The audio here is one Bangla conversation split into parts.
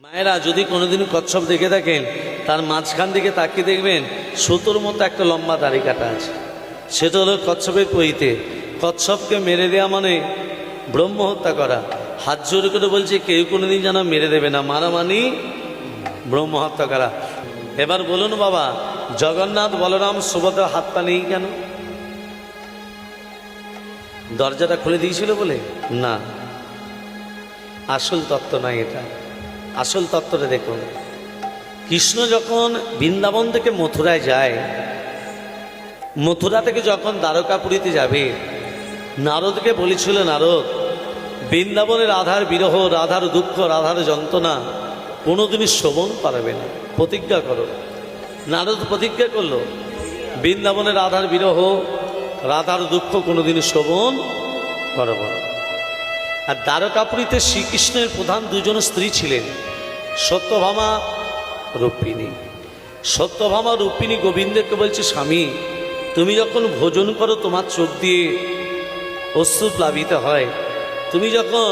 মায়েরা যদি কোনোদিন কচ্ছপ দেখে থাকেন, তার মাঝখান দিকে তাকিয়ে দেখবেন সুতোর মতো একটা লম্বা দাড়ি কাটা আছে। সেটা হলো কচ্ছপের পইতে। কচ্ছপকে মেরে দেওয়া মানে ব্রহ্ম হত্যা করা। হাত জোর করে বলছে কেউ কোনোদিন যেন মেরে দেবে না, মারা মানি ব্রহ্ম হত্যা করা। এবার বলুন বাবা, জগন্নাথ বলরাম সুভদ্রা হাত পা নেই কেন? দরজাটা খুলে দিয়েছিল বলে না, আসল তত্ত্ব নয় এটা। আসল তত্ত্বটা দেখুন, কৃষ্ণ যখন বৃন্দাবন থেকে মথুরায় যায়, মথুরা থেকে যখন দ্বারকাপুরীতে যাবে, নারদকে বলেছিল, নারদ বৃন্দাবনের রাধার বিরহ, রাধার দুঃখ, রাধার যন্ত্রণা কোনোদিনই শ্রবণ পারবে না, প্রতিজ্ঞা করো। নারদ প্রতিজ্ঞা করলো, বৃন্দাবনের রাধার বিরহ, রাধার দুঃখ কোনোদিন শ্রবণ করব না। আর দ্বারকাপুরীতে শ্রীকৃষ্ণের প্রধান দুজন স্ত্রী ছিলেন, সত্যভামা, রুক্মিণী। সত্যভামা রুক্মিণী গোবিন্দকে বলছে, স্বামী তুমি যখন ভোজন করো তোমার চোখ দিয়ে অশ্রু প্লাবিত হয়, তুমি যখন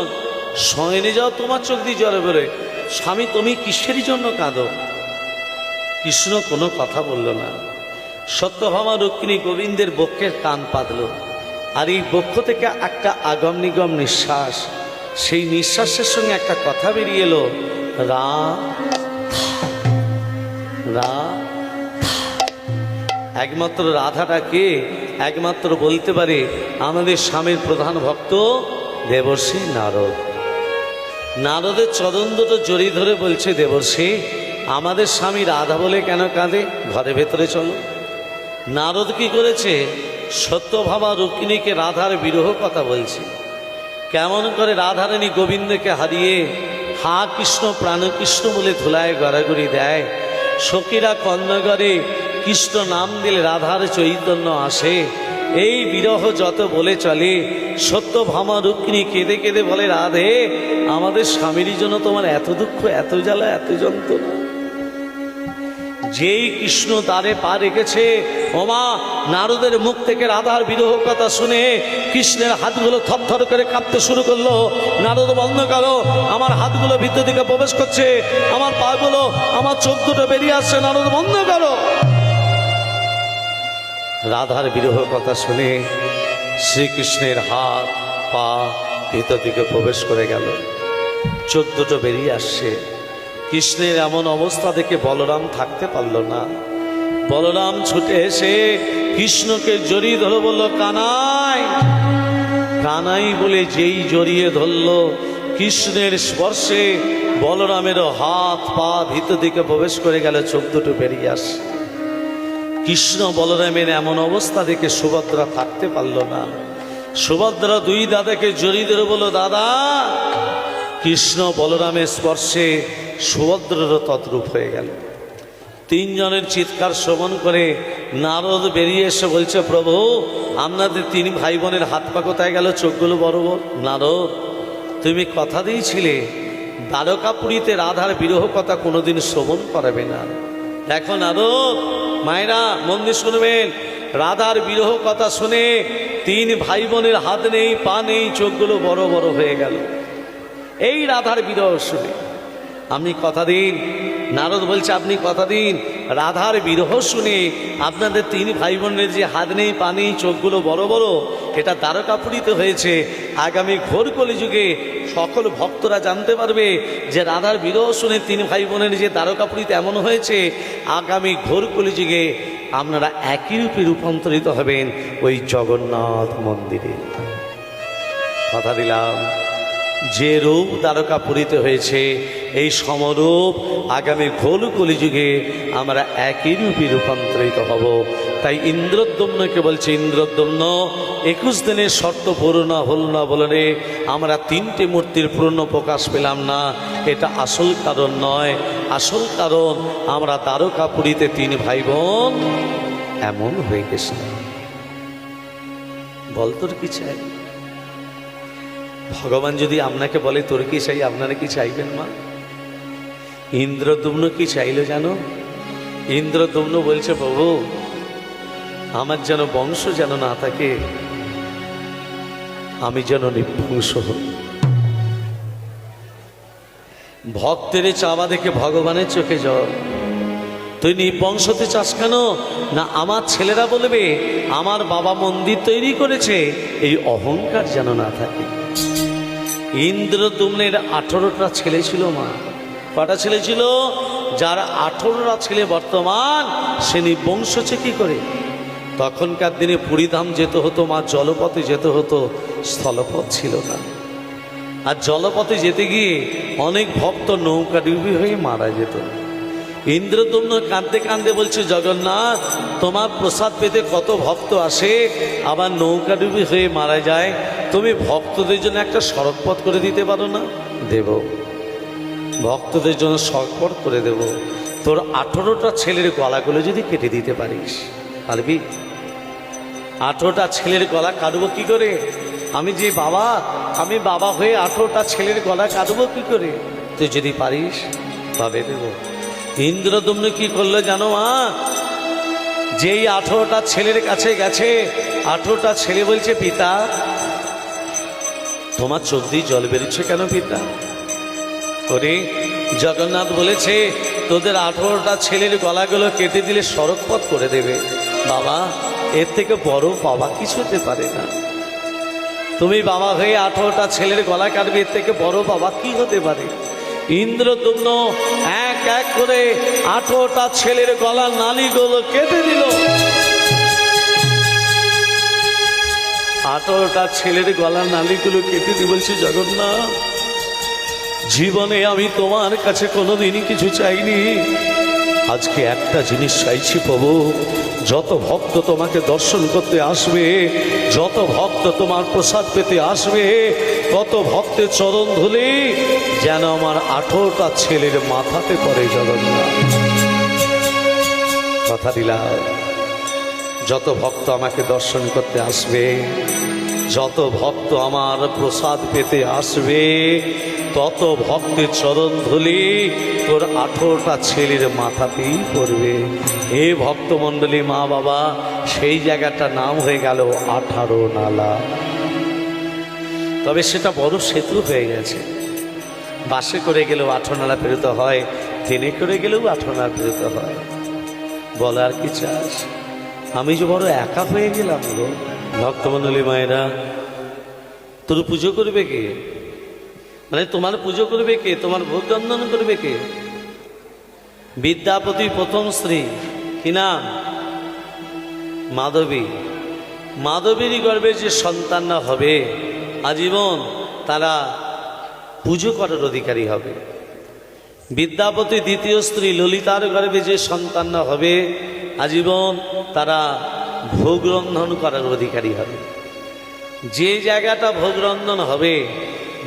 শয়নে যাও তোমার চোখ দিয়ে জলে বেরোয়, স্বামী তুমি কিসের জন্য কাঁদো? কৃষ্ণ কোনো কথা বলল না। সত্যভামা রুক্মিণী গোবিন্দের বক্ষের কান পাতল, আর এই বক্ষ থেকে একটা আগম নিগম নিঃশ্বাস, সেই নিঃশ্বাসের সঙ্গে একটা কথা বেরিয়ে এলো, রা রা। একমাত্র রাধাটাকে একমাত্র বলতে পারে আমাদের স্বামীর প্রধান ভক্ত দেবর্ষি নারদ। নারদের চরণ দুটো জড়িয়ে ধরে বলছে, দেবর্ষি আমাদের স্বামী রাধা বলে কেন কাঁদে? ঘরে ভেতরে চলো। নারদ কি করেছে? সত্যভামা রুক্মিণীকে রাধার বিরহ কথা বলছে, কেমন করে রাধারানী গোবিন্দকে হারিয়ে হা কৃষ্ণ প্রাণ কৃষ্ণ বলে ধুলায় গড়াগড়ি দেয়। সখীরা কর্ণগরে কৃষ্ণ নাম দিলে রাধার চৈতন্য আসে। এই বিরহ যত বলে চলে, সত্যভামা রুক্মিণী কেঁদে কেঁদে বলে, রাধে আমাদের স্বামীর জন্য তোমার এত দুঃখ, এত জ্বালা, এত যন্ত্রণা। যেই কৃষ্ণ দ্বারে পা রেখেছে, ওমা নারদের মুখ থেকে রাধার বিরহ কথা শুনে কৃষ্ণের হাতগুলো থরথর করে কাঁপতে শুরু করলো। নারদ বন্ধ করো, আমার হাতগুলো ভিতর দিকে প্রবেশ করছে, আমার পাগুলো, আমার চোখ দুটো বেরিয়ে আসছে, নারদ বন্ধ করো। রাধার বিরহ কথা শুনে শ্রীকৃষ্ণের হাত পা ভিতর দিকে প্রবেশ করে গেল, চোখ দুটো বেরিয়ে আসছে। কৃষ্ণের এমন অবস্থা দেখে বলরাম থাকতে পারল না। বলরাম ছুটে এসে কৃষ্ণকে জড়িয়ে ধরে বলল, কানাই। কানাই বলে যেই জড়িয়ে ধরল, কৃষ্ণের স্পর্শে বলরামেরও হাত পা ভিতর দিকে প্রবেশ করে গেল, চোখ দুটো বেরিয়ে আসে। কৃষ্ণ বলরামের এমন অবস্থা দেখে সুভদ্রা থাকতে পারল না। সুভদ্রা দুই দাদাকে জড়িয়ে ধরে বলল, দাদা। কৃষ্ণ বলরামের স্পর্শে সুভদ্রারও তদ্রূপ হয়ে গেল। তিনজনের চিৎকার শ্রবণ করে নারদ বেরিয়ে এসে বলছে, প্রভু আপনাদের তিন ভাই বোনের হাত পা কোথায় গেল? চোখগুলো বড় বড়। নারদ তুমি কথা দিয়েছিলে দ্বারকাপুরীতে রাধার বিরহ কথা কোনোদিন শ্রবণ করাবে না। দেখো নারদ, মায়েরা মন দিয়ে শুনবেন, রাধার বিরহ কথা শুনে তিন ভাই বোনের হাত নেই, পা নেই, চোখগুলো বড় বড় হয়ে গেল এই রাধার বিরহ শুনে। আপনি কথা দিন, নারদ বলছে আপনি কথা দিন, রাধার বিরহ শুনে আপনাদের তিন ভাই বোনের যে হাত নেই, পা নেই, চোখগুলো বড় বড়, এটা দ্বারকাপুরীতে হয়েছে। আগামী ঘোর কলিযুগে সকল ভক্তরা জানতে পারবে যে রাধার বিরহ শুনে তিন ভাই বোনের যে দ্বারকাপুরীতে এমন হয়েছে। আগামী ঘোর কলিযুগে আপনারা একই রূপে রূপান্তরিত হবেন ওই জগন্নাথ মন্দিরে। কথা দিলাম, যে রূপ দ্বারকাপুরীতে হয়েছে, এই সমরূপ আগামী ঘোর কলিযুগে আমরা একই রূপে রূপান্তরিত হব। তাই ইন্দ্রদ্যম্নকে বলছে, ইন্দ্রদ্যম্ন 21 দিনের শর্ত পূর্ণ হল না বলে আমরা তিনটে মূর্তির পূর্ণ প্রকাশ পেলাম না। এটা আসল কারণ নয়, আসল কারণ আমরা দ্বারকাপুরীতে তিন ভাই বোন এমন হয়ে গেছে। বল তোর কি চাই? ভগবান যদি আপনাকে বলে তোর কি চাই, আপনারা কি চাইবেন মা? ইন্দ্রদ্যম্ন কি চাইল জানো? ইন্দ্রদ্যম্ন বলছে, প্রভু আমার যেন বংশ যেন না থাকে, আমি যেন নির্বংশ হই। ভক্তের চাওয়া দেখে ভগবানের চোখে জল। তুই নির্বংশ হতে চাস কেন? না আমার ছেলেরা বলবে আমার বাবা মন্দির তৈরি করেছে, এই অহংকার যেন না থাকে। ইন্দ্রদ্যুম্নের 18টা ছেলে ছিল মা। কটা ছেলে ছিল? যার 18টা ছেলে বর্তমান, সে নির্বংশ হচ্ছে কি করে? তখনকার দিনে পুরীধাম যেতে হতো মা, জলপথে যেতে হতো, স্থলপথ ছিল না। আর জলপথে যেতে গিয়ে অনেক ভক্ত নৌকা ডুবি হয়ে মারা যেত। ইন্দ্রদ্যুম্ন কাঁদতে কাঁদতে বলছে, জগন্নাথ তোমার প্রসাদ পেতে কত ভক্ত আসে, আবার নৌকা ডুবি হয়ে মারা যায়, তুমি ভক্তদের জন্য একটা সড়কপথ করে দিতে পারো না? দেব, ভক্তদের জন্য সড়কপথ করে দেব। তোর 18টা ছেলের গলাগুলো যদি কেটে দিতে পারিস, পারবি? 18টা ছেলের গলা কাটবো কি করে? আমি যে বাবা, আমি বাবা হয়ে 18টা ছেলের গলা কাটবো কি করে? তুই যদি পারিস তবে দেব। ইন্দ্রদ্যুম্ন কি করলো জানো মা? যেই 18টা ছেলের কাছে গেছে, 18টা ছেলে বলছে, পিতা তোমার চোখ দিয়ে জল বেরোচ্ছে কেন পিতা? ওরে জগন্নাথ বলেছে তোদের 18টা ছেলের গলাগুলো কেটে দিলে সড়কপথ করে দেবে। বাবা এর থেকে বড় পাওয়া কিছু হতে পারে না। তুমি বাবা হয়ে 18টা ছেলের গলা কাটবে, এর থেকে বড় পাওয়া কি হতে পারে? ইন্দ্রদ্যুম্ন এক এক করে 18টা ছেলের গলার নালীগুলো কেটে দিল। 18টা ছেলের গলার নালীগুলো কেটে দিয়ে বলছে, জগন্নাথ জীবনে আমি তোমার কাছে কোনোদিনই কিছু চাইনি, আজকে একটা জিনিস চাইছি প্রভু, যত ভক্ত তোমাকে দর্শন করতে আসবে, যত ভক্ত তোমার প্রসাদ পেতে আসবে, কত ভক্তের চরণ ধুলি যেন আমার 18টা ছেলের মাথাতে পড়ে। জগন্নাথ কথা দিলাম, যত ভক্ত আমাকে দর্শন করতে আসবে, যত ভক্ত আমার প্রসাদ পেতে আসবে, তত ভক্তের চরণ ধুলি তোর 18টা ছেলের মাথাতেই পড়বে। এ ভক্তমণ্ডলী মা বাবা, সেই জায়গাটার নাম হয়ে গেল 18 নালা। তবে সেটা বড় সেতু হয়ে গেছে। বাসে করে গেলেও 18 নালা পেরোতে হয়, ট্রেনে করে গেলেও 18 নালা পেরোতে হয়। বলার কি চাস? আমি যে বড় একা হয়ে গেলাম গো। ভক্তমণ্ডলী মায়েরা, তোর পুজো করবে কে? মানে তোমার পুজো করবে কে? তোমার ভোগ রন্ধন করবে কে? বিদ্যাপতি প্রথম স্ত্রী কি নাম? মাধবী। মাধবীরই গর্ভে যে সন্তান না হবে, আজীবন তারা পুজো করার অধিকারী হবে। বিদ্যাপতি দ্বিতীয় স্ত্রী ললিতার গর্ভে যে সন্তান না হবে, আজীবন তারা ভোগ রন্ধন করার অধিকারী হবে। যে জায়গাটা ভোগ রন্ধন হবে,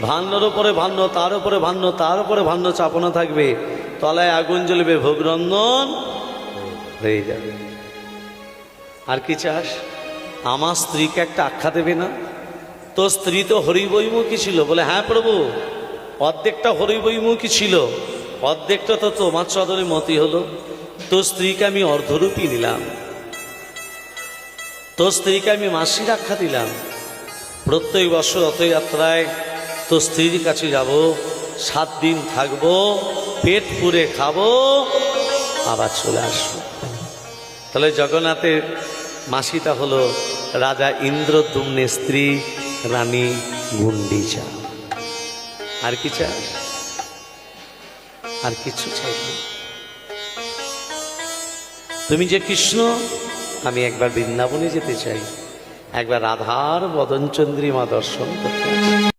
ভান্নর উপরে ভান্ন, তার উপরে ভান্ন, তার উপরে ভান্ন চাপানো থাকবে, তলায় আগুন জ্বলবে, ভোগ রন্ধন হয়ে যাবে। আর কি চাস? আমার স্ত্রীকে একটা আখ্যা দেবে না? তো স্ত্রী তো হরিবৈমুখী ছিল। বলে হ্যাঁ প্রভু, অর্ধেকটা হরিবৈমুখী ছিল, অর্ধেকটা তো তোমার চরণে মতি হলো। তো স্ত্রীকে আমি অর্ধরূপী নিলাম, তো স্ত্রীকে আমি মাসির আখ্যা দিলাম। প্রত্যেক বছর রথযাত্রায় তো স্ত্রীর কাছে যাব, 7 দিন থাকবো, পেট পুরে খাবো, আবার চলে আসবো। তাহলে জগন্নাথের মাসিটা হলো রাজা ইন্দ্রদ্যুম্নের স্ত্রী রানী গুন্ডিচা। আর কি চাস? আর কিছু চাই না। তুমি যে কৃষ্ণ, আমি একবার বৃন্দাবনে যেতে চাই, একবার রাধার বদনচন্দ্রিমা দর্শন করতে চাই।